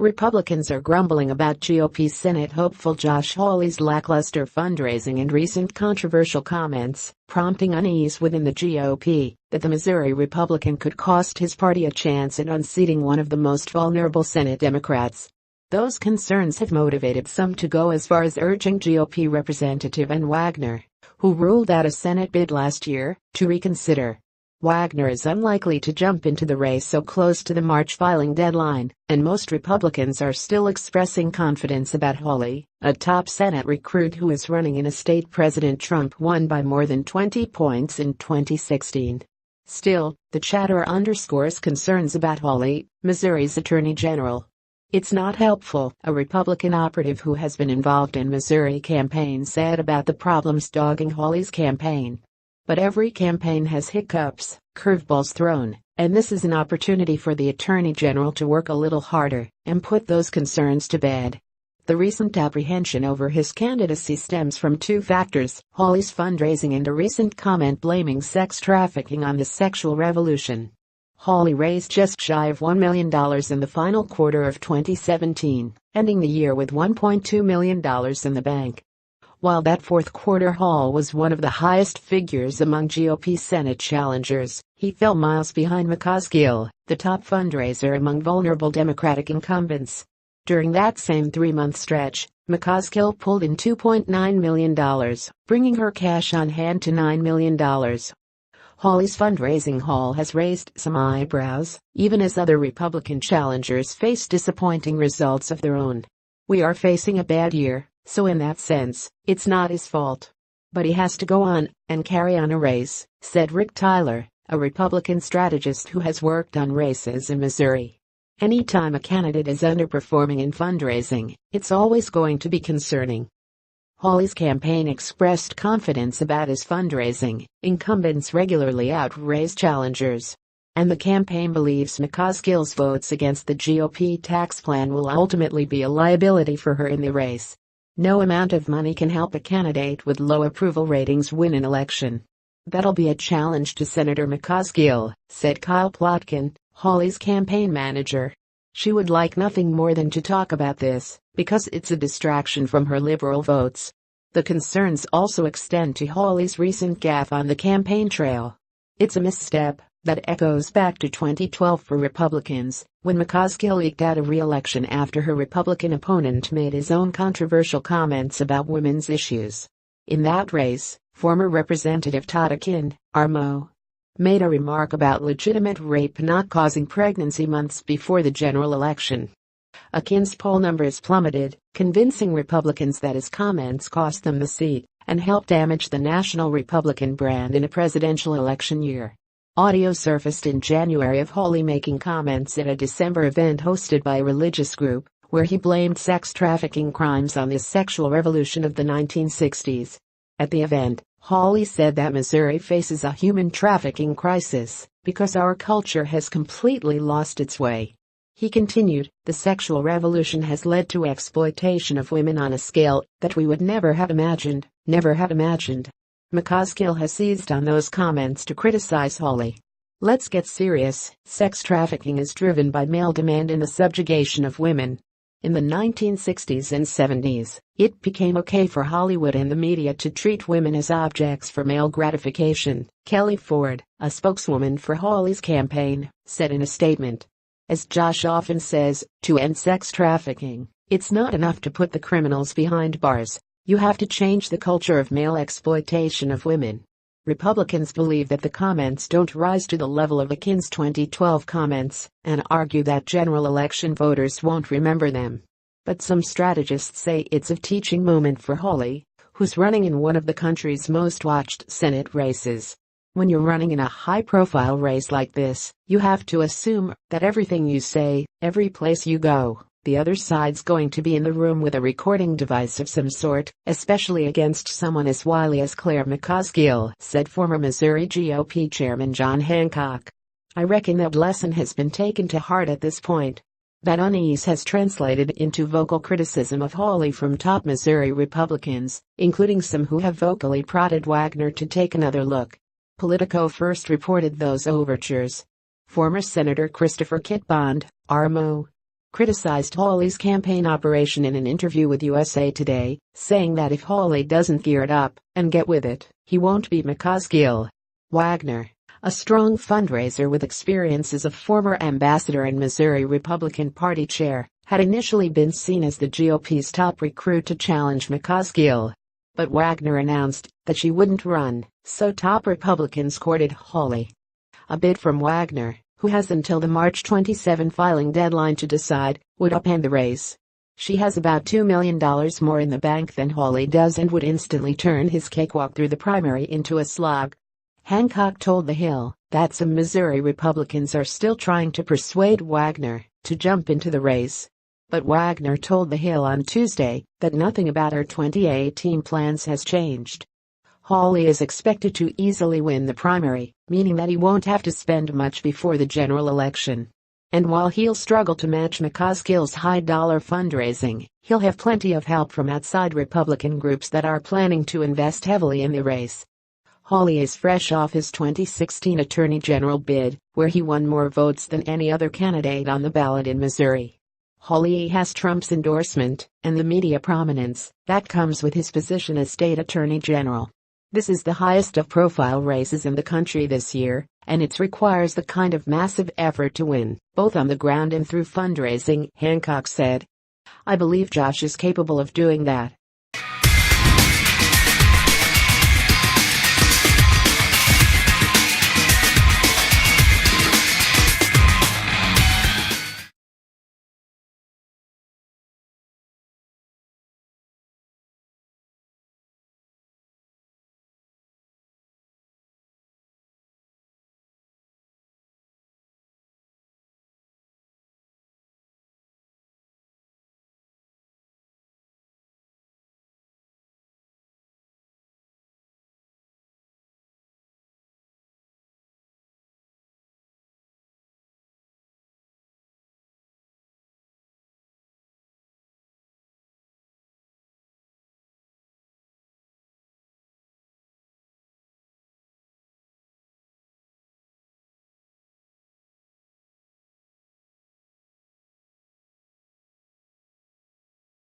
Republicans are grumbling about GOP Senate hopeful Josh Hawley's lackluster fundraising and recent controversial comments, prompting unease within the GOP that the Missouri Republican could cost his party a chance at unseating one of the most vulnerable Senate Democrats. Those concerns have motivated some to go as far as urging GOP Representative Ann Wagner, who ruled out a Senate bid last year, to reconsider. Wagner is unlikely to jump into the race so close to the March filing deadline, and most Republicans are still expressing confidence about Hawley, a top Senate recruit who is running in a state President Trump won by more than 20 points in 2016. Still, the chatter underscores concerns about Hawley, Missouri's Attorney General. It's not helpful, a Republican operative who has been involved in Missouri campaigns said about the problems dogging Hawley's campaign. But every campaign has hiccups, curveballs thrown, and this is an opportunity for the Attorney General to work a little harder and put those concerns to bed. The recent apprehension over his candidacy stems from two factors: Hawley's fundraising and a recent comment blaming sex trafficking on the sexual revolution. Hawley raised just shy of $1 million in the final quarter of 2017, ending the year with $1.2 million in the bank. While that fourth quarter haul was one of the highest figures among GOP Senate challengers, he fell miles behind McCaskill, the top fundraiser among vulnerable Democratic incumbents. During that same three-month stretch, McCaskill pulled in $2.9 million, bringing her cash on hand to $9 million. Hawley's fundraising haul has raised some eyebrows, even as other Republican challengers face disappointing results of their own. "We are facing a bad year, so in that sense, it's not his fault. But he has to go on and carry on a race," said Rick Tyler, a Republican strategist who has worked on races in Missouri. "Anytime a candidate is underperforming in fundraising, it's always going to be concerning." Hawley's campaign expressed confidence about his fundraising. Incumbents regularly outraise challengers, and the campaign believes McCaskill's votes against the GOP tax plan will ultimately be a liability for her in the race. "No amount of money can help a candidate with low approval ratings win an election. That'll be a challenge to Senator McCaskill," said Kyle Plotkin, Hawley's campaign manager. "She would like nothing more than to talk about this, because it's a distraction from her liberal votes." The concerns also extend to Hawley's recent gaffe on the campaign trail. It's a misstep that echoes back to 2012 for Republicans, when McCaskill eked out a re-election after her Republican opponent made his own controversial comments about women's issues. In that race, former Representative Todd Akin, RMO, made a remark about legitimate rape not causing pregnancy months before the general election. Akin's poll numbers plummeted, convincing Republicans that his comments cost them the seat and helped damage the national Republican brand in a presidential election year. Audio surfaced in January of Hawley making comments at a December event hosted by a religious group, where he blamed sex trafficking crimes on the sexual revolution of the 1960s. At the event, Hawley said that Missouri faces a human trafficking crisis because our culture has completely lost its way. He continued, "The sexual revolution has led to exploitation of women on a scale that we would never have imagined. McCaskill has seized on those comments to criticize Hawley. "Let's get serious. Sex trafficking is driven by male demand and the subjugation of women. In the 1960s and 70s, it became okay for Hollywood and the media to treat women as objects for male gratification," Kelly Ford, a spokeswoman for Hawley's campaign, said in a statement. "As Josh often says, to end sex trafficking, it's not enough to put the criminals behind bars. You have to change the culture of male exploitation of women." Republicans believe that the comments don't rise to the level of Akin's 2012 comments and argue that general election voters won't remember them. But some strategists say it's a teaching moment for Hawley, who's running in one of the country's most watched Senate races. When you're running in a high-profile race like this, you have to assume that everything you say, every place you go, the other side's going to be in the room with a recording device of some sort, especially against someone as wily as Claire McCaskill, said former Missouri GOP Chairman John Hancock. "I reckon that lesson has been taken to heart at this point." That unease has translated into vocal criticism of Hawley from top Missouri Republicans, including some who have vocally prodded Wagner to take another look. Politico first reported those overtures. Former Senator Christopher Kit Bond, RMO, criticized Hawley's campaign operation in an interview with USA Today, saying that if Hawley doesn't gear it up and get with it, he won't beat McCaskill. Wagner, a strong fundraiser with experience as a former ambassador and Missouri Republican Party chair, had initially been seen as the GOP's top recruit to challenge McCaskill. But Wagner announced that she wouldn't run, so top Republicans courted Hawley. A bid from Wagner, who has until the March 27 filing deadline to decide, would upend the race. She has about $2 million more in the bank than Hawley does and would instantly turn his cakewalk through the primary into a slog. Hancock told The Hill that some Missouri Republicans are still trying to persuade Wagner to jump into the race. But Wagner told The Hill on Tuesday that nothing about her 2018 plans has changed. Hawley is expected to easily win the primary, meaning that he won't have to spend much before the general election. And while he'll struggle to match McCaskill's high-dollar fundraising, he'll have plenty of help from outside Republican groups that are planning to invest heavily in the race. Hawley is fresh off his 2016 Attorney General bid, where he won more votes than any other candidate on the ballot in Missouri. Hawley has Trump's endorsement and the media prominence that comes with his position as state attorney general. This is the highest of profile races in the country this year, and it requires the kind of massive effort to win, both on the ground and through fundraising, Hancock said. I believe Josh is capable of doing that,